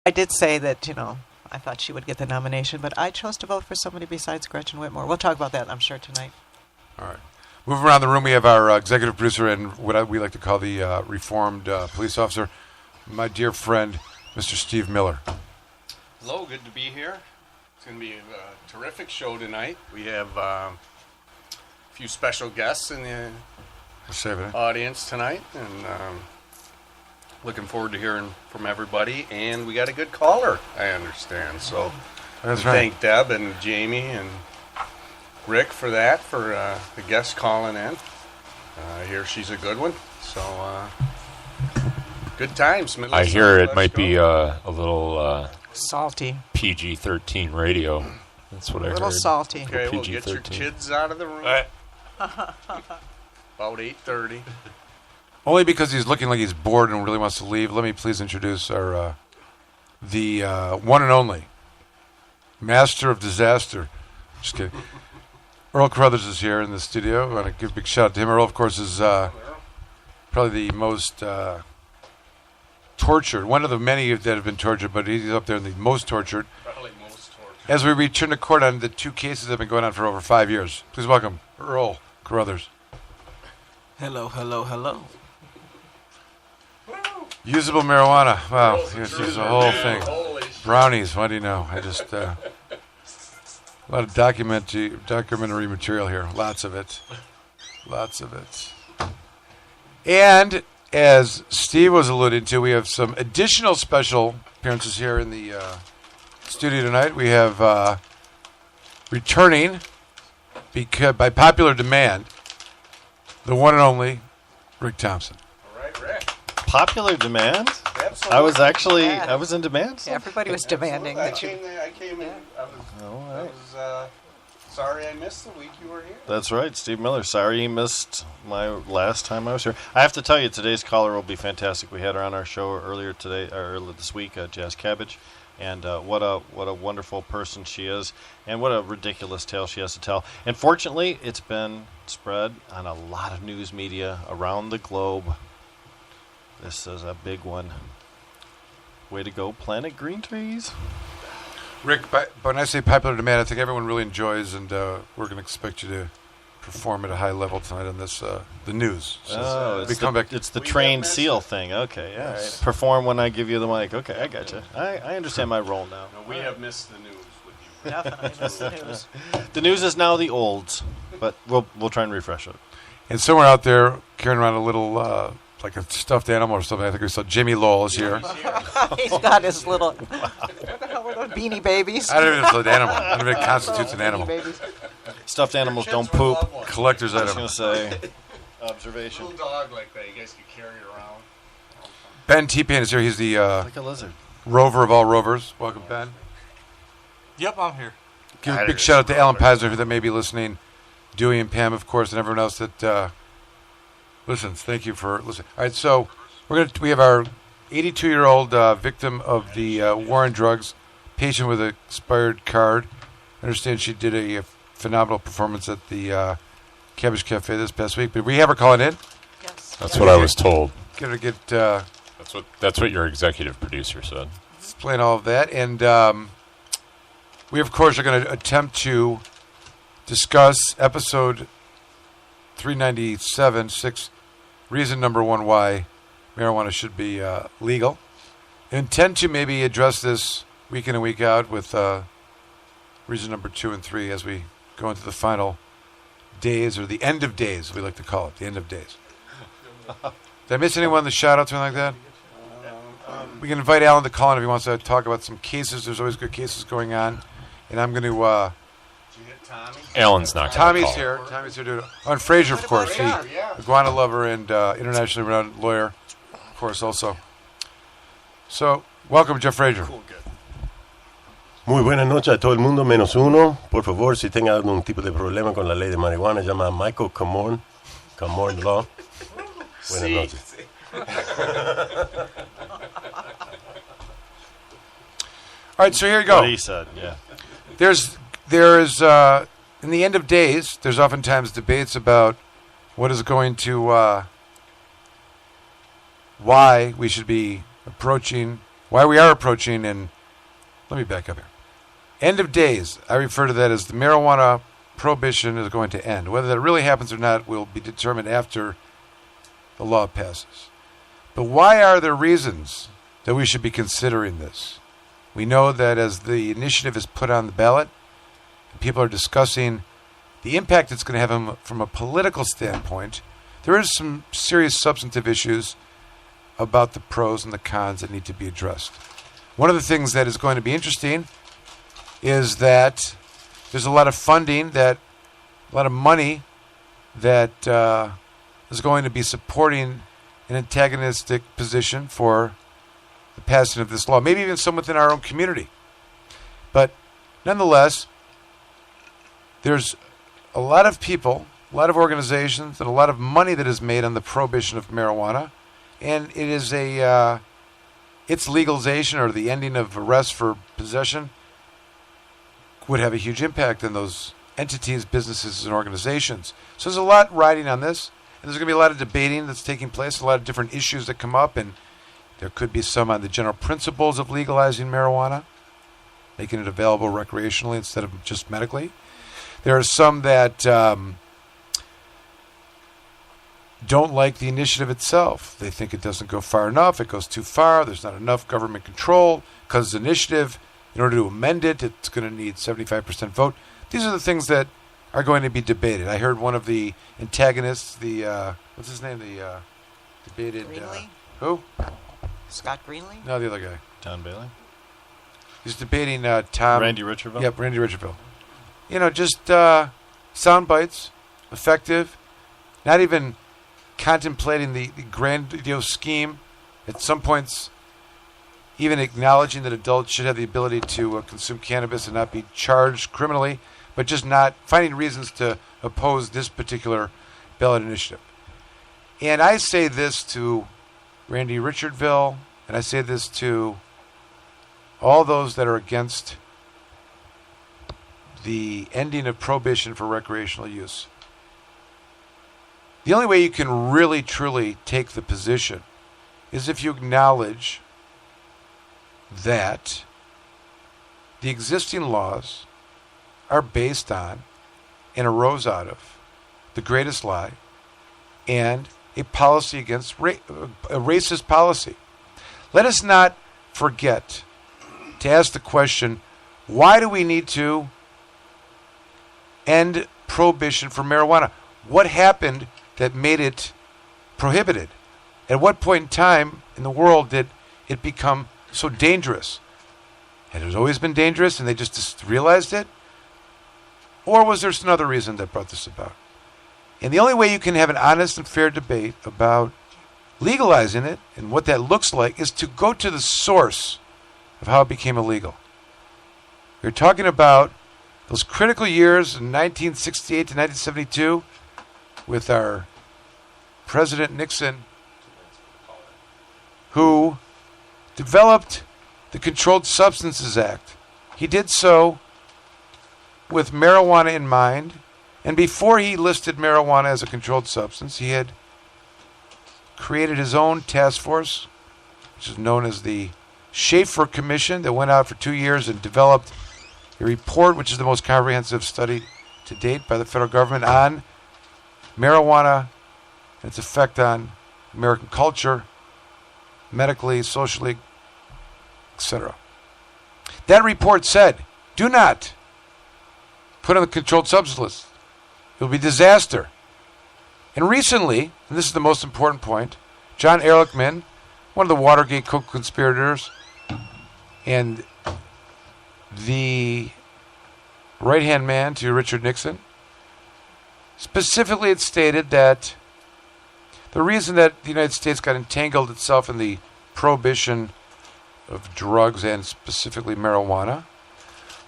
I did say that, I thought she would get the nomination, but I chose to vote for somebody besides Gretchen Whitmore. We'll talk about that, I'm sure, tonight. All right. Moving around the room, we have our executive producer and what we like to call the reformed police officer, my dear friend, Mr. Steve Miller. Hello, good to be here. It's going to be a terrific show tonight. We have a few special guests in the audience tonight, and looking forward to hearing from everybody. And we got a good caller, I understand. So That's right. Thank Deb and Jamie and Rick for that, for the guest calling in. I hear she's a good one. So good times. I hear it might be a little salty. PG-13 radio. That's what I heard. A little salty. Okay, well, get your kids out of the room. About 8:30. Only because he's looking like he's bored and really wants to leave, let me please introduce our the one and only master of disaster. Just kidding. Earl Carruthers is here in the studio. I want to give a big shout out to him. Earl, of course, is probably the most tortured, one of the many that have been tortured, but he's up there in the most tortured. Probably most tortured. As we return to court on the two cases that have been going on for over 5 years. Please welcome Earl Carruthers. Hello, hello, hello. Usable marijuana. Wow, this is a whole thing. Brownies, what do you know? I just, a lot of documentary material here. Lots of it. Lots of it. And as Steve was alluding to, we have some additional special appearances here in the studio tonight. We have returning, by popular demand, the one and only Rick Thompson. All right, Rick. Popular demand? Absolutely. I was in demand? Yeah, everybody was demanding that you... I came in. I was sorry I missed the week you were here. That's right, Steve Miller. Sorry you missed my last time I was here. I have to tell you, today's caller will be fantastic. We had her on our show earlier this week, Jazz Cabbage, and what a wonderful person she is, and what a ridiculous tale she has to tell. And fortunately, it's been spread on a lot of news media around the globe. This is a big one. Way to go, Planet Green Trees. Rick, but when I say popular demand, I think everyone really enjoys, and we're going to expect you to perform at a high level tonight on this, the news. So it's the trained seal thing. Okay, yeah. Right. Perform when I give you the mic. Okay, I got you. I understand my role now. No, we have missed the news with you. Definitely missed the news. The news is now the olds, but we'll try and refresh it. And somewhere out there, carrying around a little... like a stuffed animal or something. I think we saw Jimmy Lowell is here. He's got his little... What the hell were those Beanie Babies? I don't even know if it's an animal. I don't even know if it constitutes an animal. Stuffed animals don't poop. Collector's item. I was going to say, observation. A little dog like that, you guys can carry it around. Ben T-Pan is here. He's the like a lizard. rover of all rovers. Welcome, Ben. Yep, I'm here. Give a big shout out to Alan Peiser, that may be listening. Dewey and Pam, of course, and everyone else that... listens. Thank you for listening. All right, so we have our 82-year-old victim of the war on drugs, patient with an expired card. I understand she did a phenomenal performance at the Cabbage Cafe this past week. But we have her calling in. Yes. That's what I was told. Get her get. That's what your executive producer said. Explain all of that, and we of course are going to attempt to discuss episode 397, 6, reason number 1 why marijuana should be legal. Intend to maybe address this week in and week out with reason number 2 and 3 as we go into the final days, or the end of days, we like to call it, the end of days. Did I miss anyone in the shout-outs or anything like that? We can invite Alan to call in if he wants to talk about some cases. There's always good cases going on. And I'm going to... Alan's not. Tommy's here. Tommy's here to on Frazier, of course. The iguana lover and internationally renowned lawyer, of course, also. So, welcome, Jeff Frazier. Cool, good. Muy buenas noches a todo el mundo, menos uno. Por favor, si tenga algún tipo de problema con la ley de marihuana, llama a Michael Camorn Law. Buenas noches. All right, so here you go. What he said, yeah. There's in the end of days, there's oftentimes debates about what is going to, why we should be approaching why we are approaching, and let me back up here. End of days, I refer to that as the marijuana prohibition is going to end. Whether that really happens or not will be determined after the law passes. But why are there reasons that we should be considering this? We know that as the initiative is put on the ballot, people are discussing the impact it's going to have from a political standpoint. There is some serious substantive issues about the pros and the cons that need to be addressed. One of the things that is going to be interesting is that there's a lot of funding, a lot of money that is going to be supporting an antagonistic position for the passing of this law, maybe even some within our own community. But nonetheless, there's a lot of people, a lot of organizations, and a lot of money that is made on the prohibition of marijuana, and it is its legalization or the ending of arrest for possession would have a huge impact on those entities, businesses, and organizations. So there's a lot riding on this, and there's going to be a lot of debating that's taking place, a lot of different issues that come up, and there could be some on the general principles of legalizing marijuana, making it available recreationally instead of just medically. There are some that don't like the initiative itself. They think it doesn't go far enough, it goes too far, there's not enough government control, because the initiative, in order to amend it, it's going to need 75% vote. These are the things that are going to be debated. I heard one of the antagonists, what's his name? The debated... Greenlee? Who? Scott Greenlee? No, the other guy. Don Bailey? He's debating Tom... Randy Richardville? Yep, Randy Richardville. Just sound bites, effective, not even contemplating the grandiose scheme. At some points, even acknowledging that adults should have the ability to consume cannabis and not be charged criminally, but just not finding reasons to oppose this particular ballot initiative. And I say this to Randy Richardville, and I say this to all those that are against the ending of prohibition for recreational use. The only way you can really, truly take the position is if you acknowledge that the existing laws are based on and arose out of the greatest lie and a policy against a racist policy. Let us not forget to ask the question, why do we need to end prohibition for marijuana? What happened that made it prohibited? At what point in time in the world did it become so dangerous? Had it always been dangerous and they just realized it? Or was there some other reason that brought this about? And the only way you can have an honest and fair debate about legalizing it and what that looks like is to go to the source of how it became illegal. We're talking about those critical years in 1968 to 1972 with our President Nixon, who developed the Controlled Substances Act. He did so with marijuana in mind, and before he listed marijuana as a controlled substance, he had created his own task force, which is known as the Schaefer Commission, that went out for 2 years and developed a report, which is the most comprehensive study to date by the federal government on marijuana and its effect on American culture, medically, socially, etc. That report said, do not put on the controlled substance list. It will be disaster. And recently, and this is the most important point, John Ehrlichman, one of the Watergate co-conspirators, and the right-hand man to Richard Nixon, specifically it stated that the reason that the United States got entangled itself in the prohibition of drugs and specifically marijuana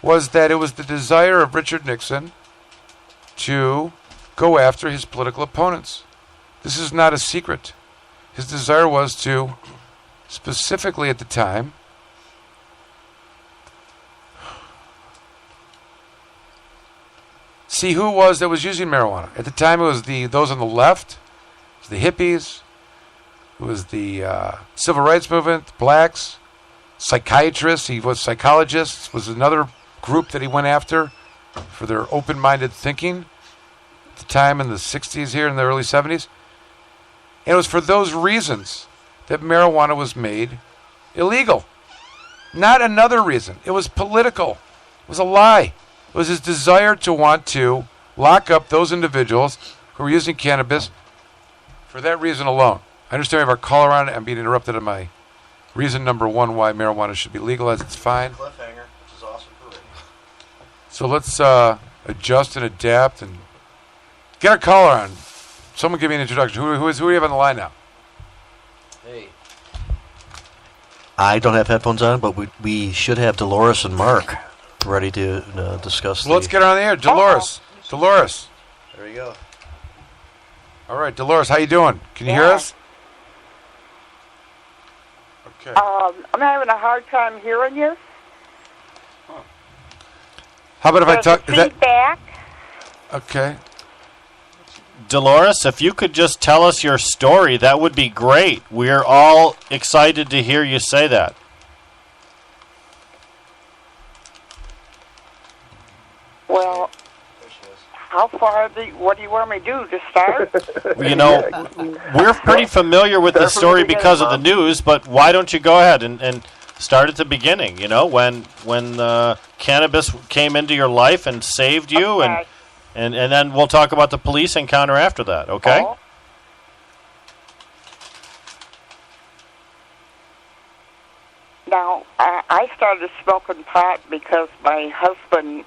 was that it was the desire of Richard Nixon to go after his political opponents. This is not a secret. His desire was to, specifically at the time, see who it was that was using marijuana. At the time, it was those on the left, it was the hippies, it was the civil rights movement, the blacks, psychiatrists. He was psychologists. Was another group that he went after for their open-minded thinking at the time in the 60s here in the early 70s. And it was for those reasons that marijuana was made illegal. Not another reason. It was political. It was a lie. It was his desire to want to lock up those individuals who were using cannabis for that reason alone. I understand we have our caller on it. I'm being interrupted on my reason number one why marijuana should be legalized. It's fine. Cliffhanger, which is awesome for radio. So let's adjust and adapt and get our caller on. Someone give me an introduction. Who do you have on the line now? Hey. I don't have headphones on, but we should have Dolores and Mark ready to discuss. Well, let's get her on the air. Dolores. Dolores. There you go. All right, Dolores, how you doing? Can you hear us? Okay. I'm having a hard time hearing you. How about if I talk? Feedback. Okay. Dolores, if you could just tell us your story, that would be great. We're all excited to hear you say that. Well, how far? What do you want me to do to start? You know, we're pretty familiar with the story because of the news, but why don't you go ahead and start at the beginning? You know, when cannabis came into your life and saved you, Okay. and then we'll talk about the police encounter after that. Okay? Oh. Now, I started smoking pot because my husband,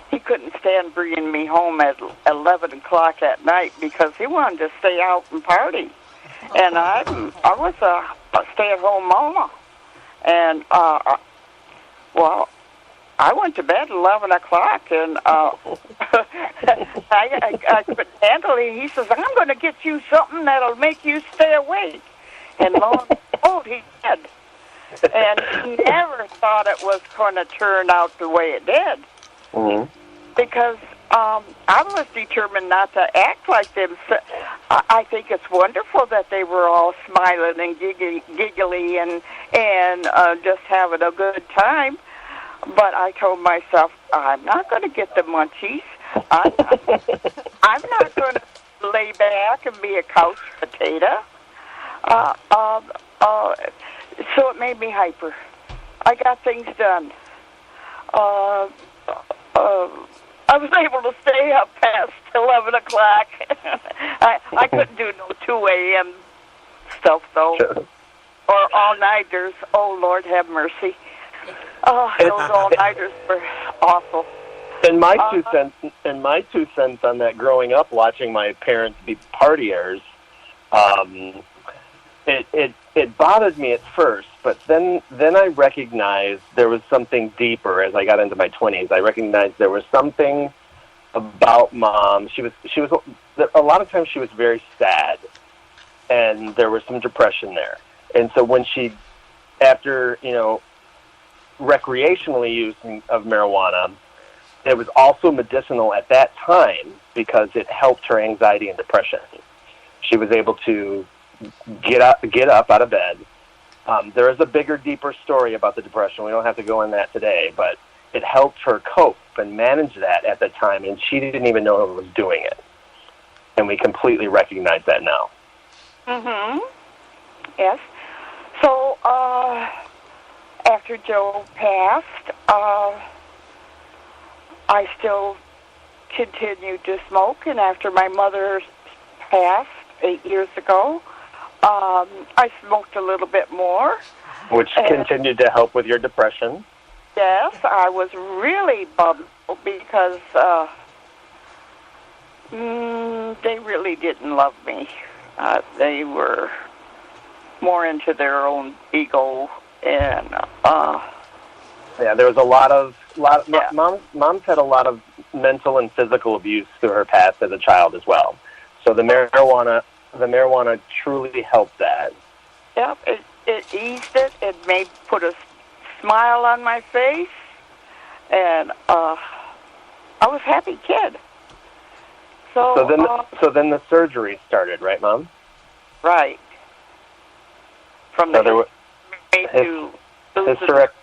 he couldn't stand bringing me home at 11 o'clock at night because he wanted to stay out and party. And I was a stay-at-home mama. And, well, I went to bed at 11 o'clock, and I couldn't handle it. He says, I'm going to get you something that'll make you stay awake. And lo and behold, he did. And he never thought it was going to turn out the way it did. Mm-hmm. Because I was determined not to act like them. So I think it's wonderful that they were all smiling and giggly and just having a good time. But I told myself, I'm not going to get the munchies. I'm not going to lay back and be a couch potato. So it made me hyper. I got things done. I was able to stay up past 11 o'clock. I couldn't do no 2 a.m. stuff, though. Or all-nighters. Oh, Lord have mercy. Oh, those all-nighters were awful. And my 2 cents on that, growing up watching my parents be partiers, it bothered me at first, but then I recognized there was something deeper as I got into my 20s. I recognized there was something about Mom. She was a lot of times she was very sad, and there was some depression there. And so when she, after, recreationally using of marijuana, it was also medicinal at that time because it helped her anxiety and depression. She was able to get up out of bed. There is a bigger, deeper story about the depression. We don't have to go in that today, but it helped her cope and manage that at the time, and she didn't even know it was doing it. And we completely recognize that now. Mm-hmm. Yes. So, after Joe passed, I still continued to smoke, and after my mother passed 8 years ago, I smoked a little bit more. Which continued to help with your depression. Yes, I was really bummed because they really didn't love me. They were more into their own ego, and yeah, there was a lot of Mom's had a lot of mental and physical abuse through her past as a child as well. So the marijuana truly helped that. Yep, it eased it. It put a smile on my face, and I was a happy kid. So then the surgery started, right, Mom? Right. From the hysterectomy.